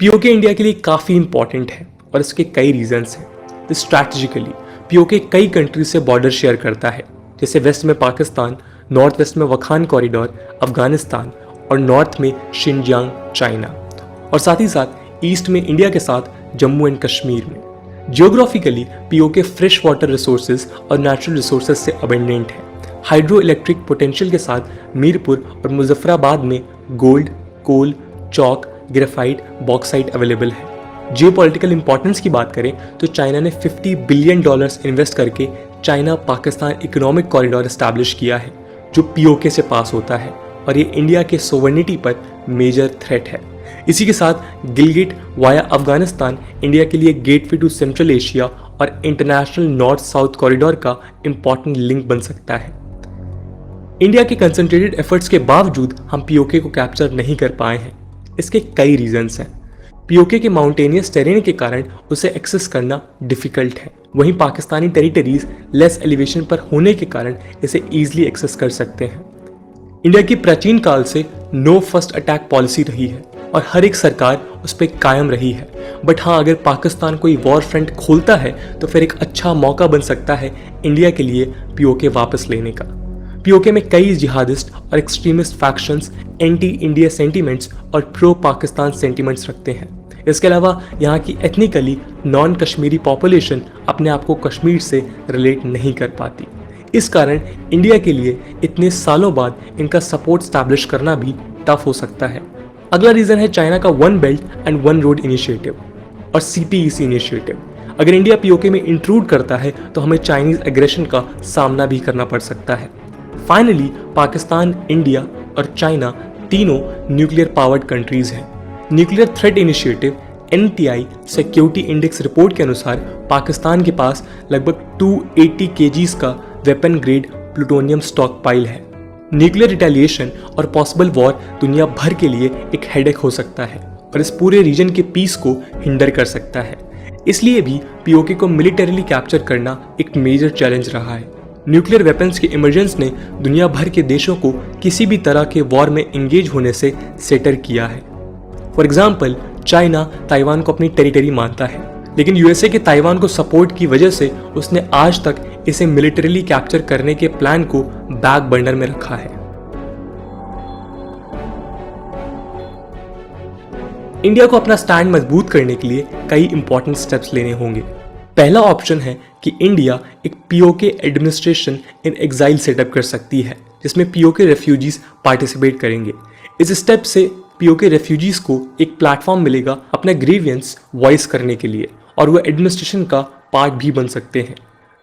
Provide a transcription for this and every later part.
PoK India के लिए काफ़ी इंपॉर्टेंट है और इसके कई रीजंस हैं। स्ट्रैटेजिकली पीओके कई कंट्रीज से बॉर्डर शेयर करता है, जैसे वेस्ट में पाकिस्तान, नॉर्थ वेस्ट में वखान कॉरिडोर अफगानिस्तान और नॉर्थ में शिनजियांग चाइना, और साथ ही साथ ईस्ट में इंडिया के साथ जम्मू एंड कश्मीर में। Geographically PoK fresh water resources और नेचुरल रिसोर्सेज से अबेंडेंट है। हाइड्रो इलेक्ट्रिक पोटेंशियल के साथ मीरपुर और मुजफ्फराबाद में गोल्ड, कोल, चौक, ग्रेफाइट, बॉक्साइट अवेलेबल है। जियोपॉलिटिकल इंपॉर्टेंस की बात करें तो चाइना ने $50 बिलियन इन्वेस्ट करके China Pakistan economic corridor establish किया है, जो पीओके से पास होता है, और ये इंडिया के सोवर्निटी पर मेजर थ्रेट है। इसी के साथ गिलगिट वाया अफगानिस्तान इंडिया के लिए गेटवे टू सेंट्रल एशिया और इंटरनेशनल नॉर्थ साउथ कॉरिडोर का इंपॉर्टेंट लिंक बन सकता है। इंडिया के कंसंट्रेटेड एफर्ट्स के बावजूद हम पीओके को कैप्चर नहीं कर पाए हैं। इसके कई रीजंस हैं। पीओके के माउंटेनियस टेरेन के कारण उसे एक्सेस करना डिफिकल्ट है। वहीं पाकिस्तानी टेरिटरीज लेस एलिवेशन पर होने के कारण इसे ईजिली एक्सेस कर सकते हैं। इंडिया की प्राचीन काल से नो फर्स्ट अटैक पॉलिसी रही है और हर एक सरकार उस पर कायम रही है। बट हाँ, अगर पाकिस्तान कोई वॉर फ्रंट खोलता है तो फिर एक अच्छा मौका बन सकता है इंडिया के लिए पीओके वापस लेने का। पीओके में कई जिहादिस्ट और extremist factions anti India sentiments और प्रो पाकिस्तान सेंटीमेंट्स रखते हैं। इसके अलावा यहाँ की एथनिकली नॉन कश्मीरी पॉपुलेशन अपने आप को कश्मीर से रिलेट नहीं कर पाती। इस कारण इंडिया के लिए इतने सालों बाद इनका सपोर्ट स्टैब्लिश करना भी टफ हो सकता है। अगला रीजन है चाइना का one belt and one road initiative और सीपीईसी इनिशिएटिव। अगर इंडिया पीओके में इंट्रूड करता है तो हमें चाइनीज एग्रेशन का सामना भी करना पड़ सकता है। फाइनली पाकिस्तान, इंडिया और चाइना तीनों न्यूक्लियर पावर्ड कंट्रीज हैं। Nuclear threat initiative NTI security index report के अनुसार पाकिस्तान के पास लगभग 280 केजीज का weapon grade plutonium stock pile है। न्यूक्लियर रिटेलिएशन और पॉसिबल वॉर दुनिया भर के लिए एक हेडेक हो सकता है और इस पूरे रीजन के पीस को हिंडर कर सकता है। इसलिए भी पीओके को मिलिटरीली कैप्चर करना एक मेजर चैलेंज रहा है। न्यूक्लियर वेपन्स के इमरजेंस ने दुनिया भर के देशों को किसी भी तरह के वॉर में एंगेज होने से सेटर किया है। फॉर एग्जाम्पल, चाइना ताइवान को अपनी टेरिटरी मानता है, लेकिन यूएसए के ताइवान को सपोर्ट की वजह से उसने आज तक इसे मिलिटरीली कैप्चर करने के प्लान को बैक बर्नर में रखा है। इंडिया को अपना स्टैंड मजबूत करने के लिए कई इंपॉर्टेंट स्टेप्स लेने होंगे। पहला ऑप्शन है कि इंडिया एक PoK administration in exile setup कर सकती है, जिसमें पीओके रेफ्यूजीज पार्टिसिपेट करेंगे। इस स्टेप से पीओके रेफ्यूजीज को एक प्लेटफॉर्म मिलेगा अपना ग्रीवियंस वॉइस करने के लिए, और वो एडमिनिस्ट्रेशन का पार्ट भी बन सकते हैं।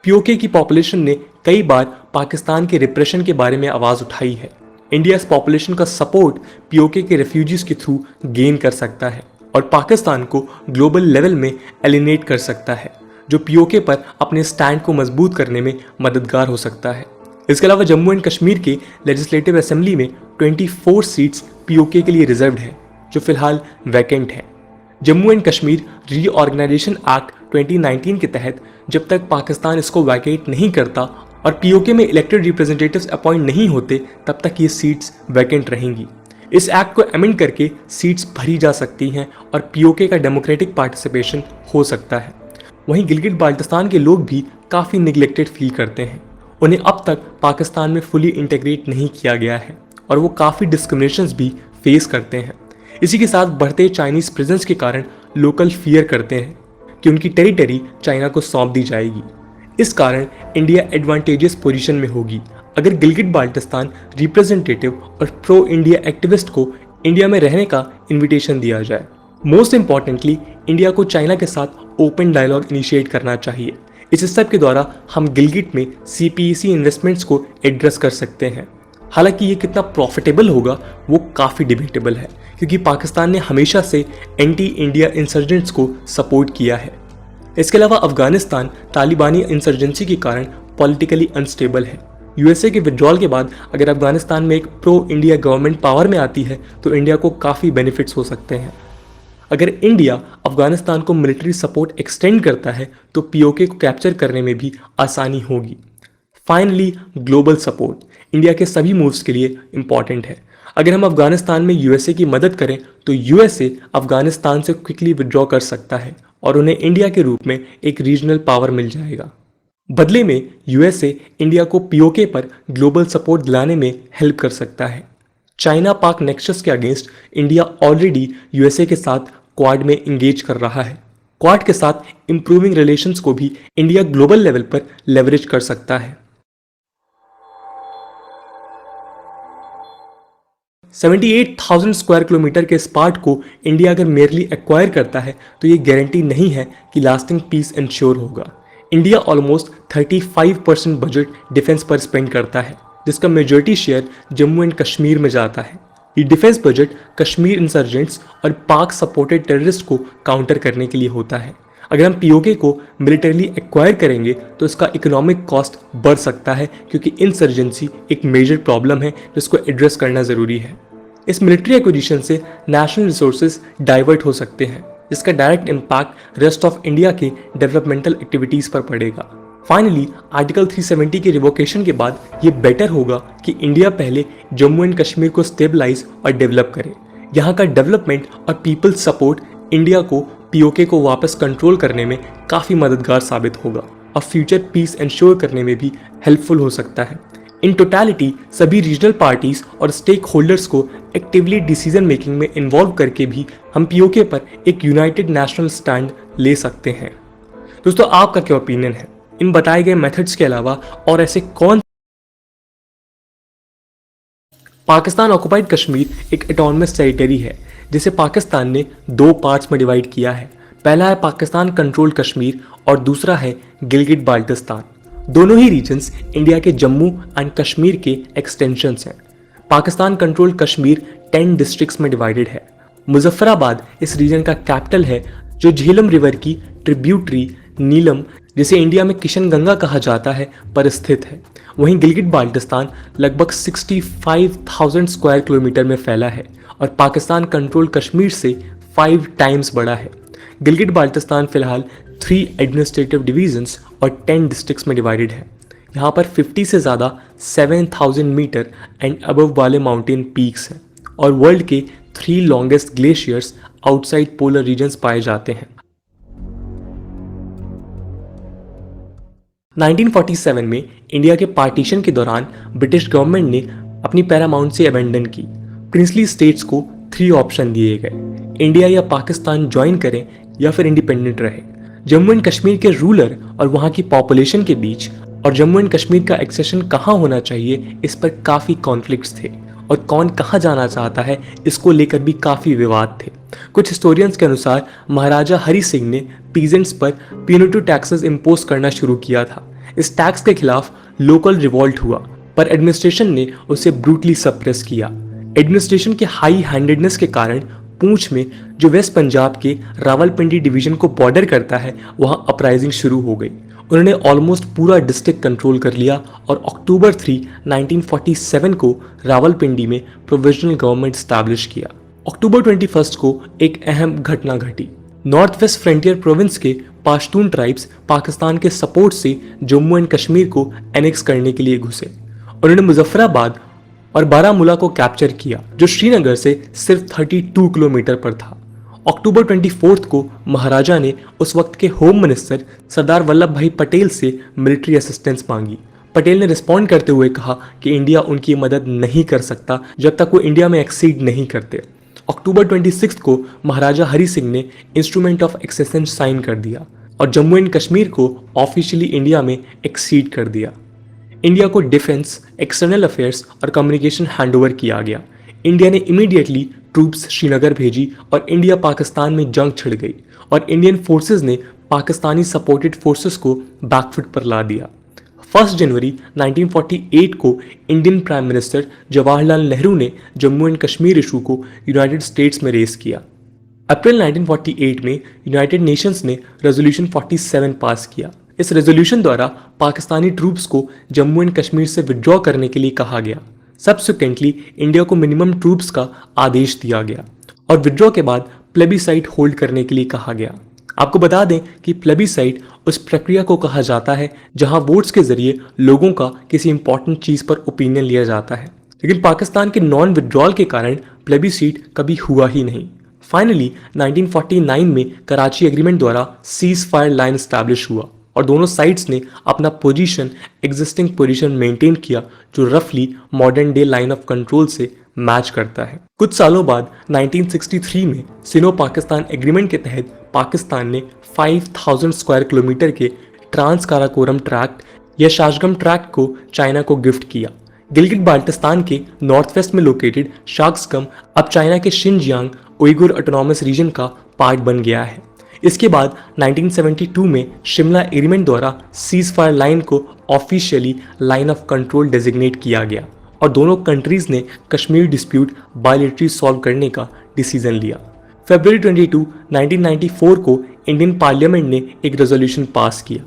पीओके की पॉपुलेशन ने कई बार पाकिस्तान के रिप्रेशन के बारे में आवाज़ उठाई है। इंडिया इस पॉपुलेशन का सपोर्ट पीओके के रेफ्यूजीज के थ्रू गेन कर सकता है और पाकिस्तान को ग्लोबल लेवल में एलिनेट कर सकता है, जो पीओके पर अपने स्टैंड को मजबूत करने में मददगार हो सकता है। इसके अलावा जम्मू एंड कश्मीर के लेजिस्लेटिव असेंबली में 24 सीट्स पीओके के लिए रिजर्व्ड है, जो फिलहाल वैकेंट है। Jammu and Kashmir reorganisation act 2019 के तहत जब तक पाकिस्तान इसको वैकेट नहीं करता और पीओके में इलेक्टेड रिप्रेजेंटेटिव्स अपॉइंट नहीं होते, तब तक ये सीट्स वैकेंट रहेंगी। इस एक्ट को अमेंड करके सीट्स भरी जा सकती हैं और पीओके का डेमोक्रेटिक पार्टिसिपेशन हो सकता है। वहीं गिलगिट बाल्टिस्तान के लोग भी काफ़ी निगलेक्टेड फील करते हैं। उन्हें अब तक पाकिस्तान में फुली इंटीग्रेट नहीं किया गया है और वो काफ़ी डिस्क्रिमिनेशंस भी फेस करते हैं। इसी के साथ बढ़ते चाइनीज प्रेजेंस के कारण लोकल फियर करते हैं कि उनकी टेरिटरी चाइना को सौंप दी जाएगी। इस कारण इंडिया एडवांटेजियस पोजीशन में होगी अगर गिलगिट बाल्टिस्तान रिप्रेजेंटेटिव और प्रो इंडिया एक्टिविस्ट को इंडिया में रहने का इन्विटेशन दिया जाए। मोस्ट इंपॉर्टेंटली, इंडिया को चाइना के साथ ओपन डायलॉग इनिशिएट करना चाहिए। इस स्टेप के द्वारा हम गिलगिट में सीपीईसी इन्वेस्टमेंट्स को एड्रेस कर सकते हैं। हालांकि ये कितना प्रॉफिटेबल होगा वो काफ़ी डिबेटेबल है, क्योंकि पाकिस्तान ने हमेशा से एंटी इंडिया इंसर्जेंट्स को सपोर्ट किया है। इसके अलावा अफगानिस्तान तालिबानी इंसर्जेंसी के कारण पॉलिटिकली अनस्टेबल है। यूएसए के विड्रॉल के बाद अगर अफगानिस्तान में एक प्रो इंडिया गवर्नमेंट पावर में आती है तो इंडिया को काफ़ी बेनिफिट्स हो सकते हैं। अगर इंडिया अफगानिस्तान को मिलिट्री सपोर्ट एक्सटेंड करता है तो पीओके को कैप्चर करने में भी आसानी होगी। फाइनली, ग्लोबल सपोर्ट इंडिया के सभी मूव्स के लिए इंपॉर्टेंट है। अगर हम अफगानिस्तान में यूएसए की मदद करें तो यूएसए अफगानिस्तान से क्विकली विड्रॉ कर सकता है और उन्हें इंडिया के रूप में एक रीजनल पावर मिल जाएगा। बदले में यूएसए इंडिया को पीओके पर ग्लोबल सपोर्ट दिलाने में हेल्प कर सकता है। चाइना पाक नेक्सस के अगेंस्ट इंडिया ऑलरेडी यूएसए के साथ क्वाड में इंगेज कर रहा है। क्वाड के साथ इंप्रूविंग रिलेशंस को भी इंडिया ग्लोबल लेवल पर लेवरेज कर सकता है। 78,000 स्क्वायर किलोमीटर के इस पार्ट को इंडिया अगर मेयरली एक्वायर करता है तो ये गारंटी नहीं है कि लास्टिंग पीस इंश्योर होगा। इंडिया ऑलमोस्ट 35% बजट डिफेंस पर स्पेंड करता है, जिसका majority share Jammu and Kashmir में जाता है। ये डिफेंस बजट कश्मीर इंसर्जेंट्स और पाक सपोर्टेड टेररिस्ट को काउंटर करने के लिए होता है। अगर हम पीओके को मिलिटरीली एक्वायर करेंगे तो इसका इकोनॉमिक कॉस्ट बढ़ सकता है, क्योंकि इंसर्जेंसी एक मेजर प्रॉब्लम है जिसको एड्रेस करना ज़रूरी है। इस मिलिट्री एक्विजिशन से नेशनल रिसोर्सेज डाइवर्ट हो सकते हैं, जिसका direct impact rest of India के डेवलपमेंटल एक्टिविटीज़ पर पड़ेगा। फाइनली आर्टिकल 370 के रिवोकेशन के बाद ये बेटर होगा कि इंडिया पहले जम्मू एंड कश्मीर को स्टेबलाइज और डेवलप करे। यहाँ का डेवलपमेंट और पीपल सपोर्ट इंडिया को पीओके को वापस कंट्रोल करने में काफ़ी मददगार साबित होगा और फ्यूचर पीस इंश्योर करने में भी हेल्पफुल हो सकता है। इन टोटलिटी सभी रीजनल पार्टीज और स्टेक होल्डर्स को एक्टिवली डिसीजन मेकिंग में इन्वॉल्व करके भी हम पीओके पर एक यूनाइटेड नेशनल स्टैंड ले सकते हैं। दोस्तों, आपका क्या ओपिनियन है? इन बताए गए मेथड्स के अलावा और ऐसे कौन? पाकिस्तान ऑक्युपाइड कश्मीर एक ऑटोनमस टेरिटरी है जिसे पाकिस्तान ने दो पार्ट्स में डिवाइड किया है। पहला है पाकिस्तान कंट्रोल कश्मीर और दूसरा है गिलगिट बाल्टिस्तान। दोनों ही रीजन्स इंडिया के जम्मू एंड कश्मीर के एक्सटेंशंस हैं। पाकिस्तान कंट्रोल कश्मीर 10 डिस्ट्रिक्ट्स में डिवाइडेड है। मुजफ्फराबाद इस रीजन का कैपिटल है, जो झेलम रिवर की ट्रिब्यूटरी नीलम, जिसे इंडिया में किशन गंगा कहा जाता है, पर स्थित है। वहीं गिलगिट बाल्टिस्तान लगभग 65,000 स्क्वायर किलोमीटर में फैला है और पाकिस्तान कंट्रोल कश्मीर से 5 टाइम्स बड़ा है। गिलगिट बाल्टिस्तान फिलहाल 3 एडमिनिस्ट्रेटिव डिवीजन्स और 10 डिस्ट्रिक्ट्स में डिवाइडेड है। यहाँ पर 50 से ज़्यादा 7,000 मीटर एंड अबव वाले माउंटेन पीक्स हैं और वर्ल्ड के 3 longest glaciers outside polar regions पाए जाते हैं। 1947 में इंडिया के पार्टीशन के दौरान ब्रिटिश गवर्नमेंट ने अपनी पैरामाउंटेंसी अबेंडन की। प्रिंसली स्टेट्स को 3 ऑप्शन दिए गए, इंडिया या पाकिस्तान ज्वाइन करें या फिर इंडिपेंडेंट रहे। जम्मू एंड कश्मीर के रूलर और वहाँ की पॉपुलेशन के बीच और जम्मू एंड कश्मीर का एक्सेशन कहाँ होना चाहिए, इस पर काफ़ी कॉन्फ्लिक्ट्स थे और कौन कहाँ जाना चाहता है इसको लेकर भी काफ़ी विवाद थे। कुछ हिस्टोरियंस के अनुसार महाराजा हरि सिंह ने पीजेंट्स पर प्यूनिटिव टैक्सेस इम्पोज करना शुरू किया था। इस टैक्स के खिलाफ लोकल रिवॉल्ट हुआ, पर एडमिनिस्ट्रेशन ने उसे ब्रूटली सप्रेस किया। एडमिनिस्ट्रेशन के हाई हैंडेडनेस के कारण पूंछ में, जो वेस्ट पंजाब के रावलपिंडी डिवीजन को बॉर्डर करता है, वहां अपराइजिंग शुरू हो गई। उन्होंने ऑलमोस्ट पूरा डिस्ट्रिक्ट कंट्रोल कर लिया और अक्टूबर 3, 1947 को रावलपिंडी में प्रोविजनल गवर्नमेंट स्टैब्लिश किया। अक्टूबर 21 को एक अहम घटना घटी। नॉर्थ वेस्ट फ्रंटियर प्रोविंस के पाश्तून ट्राइब्स पाकिस्तान के सपोर्ट से जम्मू एंड कश्मीर को एनेक्स करने के लिए घुसे। उन्होंने मुजफ्फराबाद और बारामूला को कैप्चर किया, जो श्रीनगर से सिर्फ 32 किलोमीटर पर था। अक्टूबर 24 को महाराजा ने उस वक्त के होम मिनिस्टर सरदार वल्लभ भाई पटेल से मिलिट्री असिस्टेंस मांगी। पटेल ने रिस्पॉन्ड करते हुए कहा कि इंडिया उनकी मदद नहीं कर सकता जब तक वो इंडिया में एक्सीड नहीं करते। अक्टूबर 26 को महाराजा हरि सिंह ने इंस्ट्रूमेंट ऑफ एक्सेशन साइन कर दिया और जम्मू एंड कश्मीर को ऑफिशियली इंडिया में एक्सीड कर दिया। इंडिया को डिफेंस, एक्सटर्नल अफेयर्स और कम्युनिकेशन हैंडओवर किया गया। इंडिया ने इमीडिएटली ट्रूप्स श्रीनगर भेजी और इंडिया पाकिस्तान में जंग छिड़ गई और इंडियन फोर्सेस ने पाकिस्तानी सपोर्टेड फोर्सेस को बैकफुट पर ला दिया। 1 जनवरी 1948 को Indian prime minister Jawaharlal Nehru ने जम्मू एंड कश्मीर इशू को यूनाइटेड स्टेट्स में रेस किया। अप्रैल 1948 में यूनाइटेड नेशंस ने रेजोल्यूशन 47 पास किया। इस रेजोल्यूशन द्वारा पाकिस्तानी ट्रूप्स को जम्मू एंड कश्मीर से विड्रॉ करने के लिए कहा गया। सब्सिक्वेंटली इंडिया को मिनिमम ट्रूप्स का आदेश दिया गया और विड्रॉ के बाद प्लेबिसाइट होल्ड करने के लिए कहा गया। आपको बता दें कि प्लेबिसाइट उस प्रक्रिया को कहा जाता है जहां वोट्स के जरिए लोगों का किसी इंपॉर्टेंट चीज पर ओपिनियन लिया जाता है। लेकिन पाकिस्तान के नॉन विड्रॉल के कारण प्लेबिसाइट कभी हुआ ही नहीं। फाइनली 1949 में कराची एग्रीमेंट द्वारा सीज फायर लाइन स्टैब्लिश हुआ और दोनों साइड्स ने अपना एग्जिस्टिंग पोजीशन मेंटेन किया, जो रफली modern day line of control से मैच करता है। कुछ सालों बाद 1963 में सिनो पाकिस्तान एग्रीमेंट के तहत पाकिस्तान ने 5000 स्क्वायर किलोमीटर के ट्रांस काराकोरम ट्रैक्ट या शाशगम ट्रैक्ट को चाइना को गिफ्ट किया। गिलगिट बाल्टिस्तान के नॉर्थ वेस्ट में लोकेटेड शाक्सगम अब चाइना के शिनजियांग उइगुर ऑटोनॉमस रीजन का पार्ट बन गया है। इसके बाद 1972 में शिमला एग्रीमेंट द्वारा सीज फायर लाइन को officially line of control designate किया गया और दोनों कंट्रीज ने कश्मीर डिस्प्यूट बायलैटरली सॉल्व करने का डिसीजन लिया। फरवरी 22, 1994 को इंडियन पार्लियामेंट ने एक रेजोल्यूशन पास किया।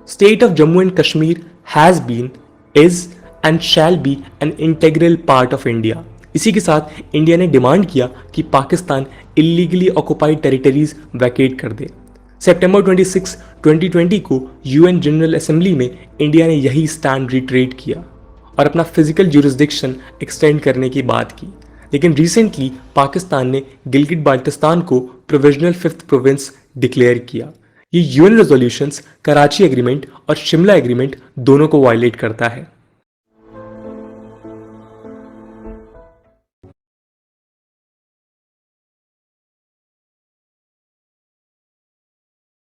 State of Jammu and Kashmir has been, is and shall be an integral part of India. इसी के साथ इंडिया ने डिमांड किया कि Pakistan illegally occupied territories vacate कर दे। सितंबर 26, 2020 को यूएन जनरल असेंबली में इंडिया ने यही स्टैंड रिट्रेट किया और अपना फिजिकल ज्यूरिसडिक्शन एक्सटेंड करने की बात की। लेकिन रिसेंटली पाकिस्तान ने गिलगिट बाल्टिस्तान को प्रोविजनल 5th प्रोविंस डिक्लेयर किया। ये यूएन रेजोल्यूशंस, कराची एग्रीमेंट और शिमला एग्रीमेंट दोनों को वायलेट करता है।